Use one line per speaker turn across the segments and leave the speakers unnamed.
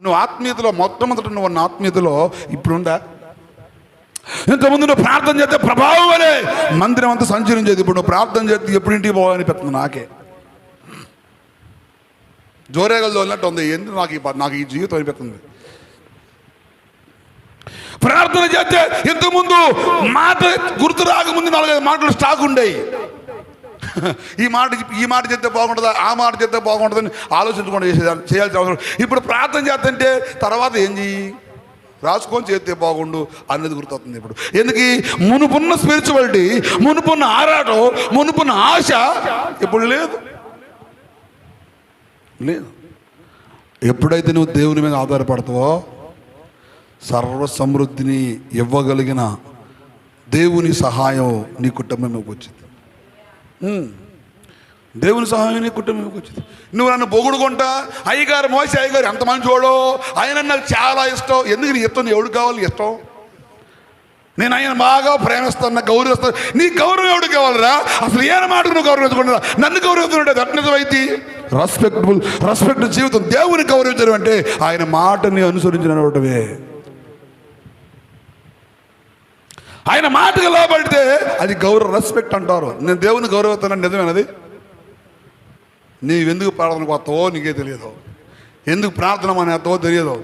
నువ్వు ఆత్మీయతలో మొట్టమొదట నువ్వు ఉన్న ఆత్మీయతలో ఇప్పుడుందా? ఇంతకుముందు నువ్వు ప్రార్థన చేస్తే ప్రభావం వలే మందిరం అంతా సంచరించేది. ఇప్పుడు నువ్వు ప్రార్థన చేస్తే ఎప్పుడు ఇంటికి పోవాలనిపిస్తుంది. నాకే జోరేగలు తోలినట్టు ఉంది. ఎందుకు నాకు ఈ జీవితం అనిపిస్తుంది. ప్రార్థన చేస్తే ఇంతకుముందు మాట గుర్తు రాకముందు 4-5 మాటలు స్టాక్ ఉండేవి. ఈ మాట చేస్తే బాగుంటుందా, ఆ మాట చేస్తే బాగుంటుందని ఆలోచించకుండా చేయాల్సిన అవసరం. ఇప్పుడు ప్రార్థన చేస్తుంటే తర్వాత ఏం చెయ్యి, రాసుకొని చేస్తే బాగుండు అనేది గుర్తొస్తుంది. ఇప్పుడు ఎందుకు మునుపున్న స్పిరిచువాలిటీ, మునుపున్న ఆరాటం, మునుపున్న ఆశ ఇప్పుడు లేదు. ఎప్పుడైతే నువ్వు దేవుని మీద ఆధారపడతావో సర్వ సమృద్ధిని ఇవ్వగలిగిన దేవుని సహాయం నీ కుటుంబంలోకి వచ్చింది. దేవుని సహాయం నీ కుటుంబంలోకి వచ్చింది. నువ్వు నన్ను పొగుడుకుంటా, అయ్యగారు మోసే అయ్యగారు ఎంత మంచోడో, ఆయన నాకు చాలా ఇష్టం. ఎందుకు నీ ఇష్టం? ఎవడు కావాలి ఇష్టం? నేను ఆయన బాగా ప్రేమిస్తాను, గౌరవిస్తాను. నీ గౌరవం ఎవడు కావాలరా? అసలు ఏ మాటకు నువ్వు గౌరవించుకుంటున్నా? నన్ను గౌరవిస్తుంటే దట్నిజమైతే రెస్పెక్ట్ జీవితం. దేవుని గౌరవించడం అంటే ఆయన మాటని అనుసరించినవటమే. ఆయన మాటకు లోబడితే అది రెస్పెక్ట్ అంటారు. నేను దేవుని గౌరవిస్తానని నిజమేనది. నీవెందుకు ప్రార్థనకు వస్తావో నీకే తెలియదు, ఎందుకు ప్రార్థన మానేస్తావో తెలియదు.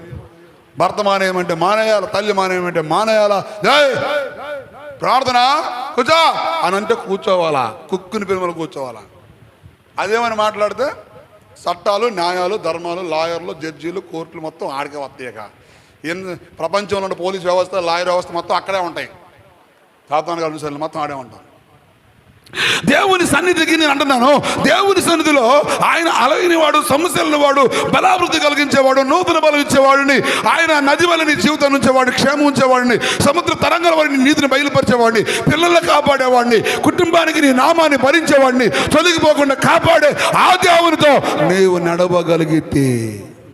భర్త మానేయమంటే మానేయాల, తల్లి మానేయమంటే మానేయాలా. ప్రార్థన కూర్చో అని అంటే కూర్చోవాలా, కుక్కుని పిలుమలు కూర్చోవాలా. అదేమని మాట్లాడితే చట్టాలు, న్యాయాలు, ధర్మాలు, లాయర్లు, జడ్జీలు, కోర్టులు మొత్తం ఆడికే వస్తాయిక. ప్రపంచంలో ఉన్న పోలీస్ వ్యవస్థ, లాయర్ వ్యవస్థ మొత్తం అక్కడే ఉంటాయి. సాతాను అనుసరణ మొత్తం ఆడే ఉంటాను. దేవుని సన్నిధికి నేను అంటున్నాను, దేవుని సన్నిధిలో ఆయన అలగిన వాడు, సమస్యలను వాడు, బలాభివృద్ధి కలిగించేవాడు, నూతన బలం ఇచ్చేవాడిని, ఆయన నది వల్ల నీ జీవితం ఉంచేవాడిని, క్షేమం ఉంచేవాడిని, సముద్ర తరంగాల వాడిని నీతిని బయలుపరిచేవాడిని, పిల్లలను కాపాడేవాడిని, కుటుంబానికి నీ నామాన్ని భరించేవాడిని, తొలగిపోకుండా కాపాడే ఆ దేవునితో నీవు నడవగలిగితే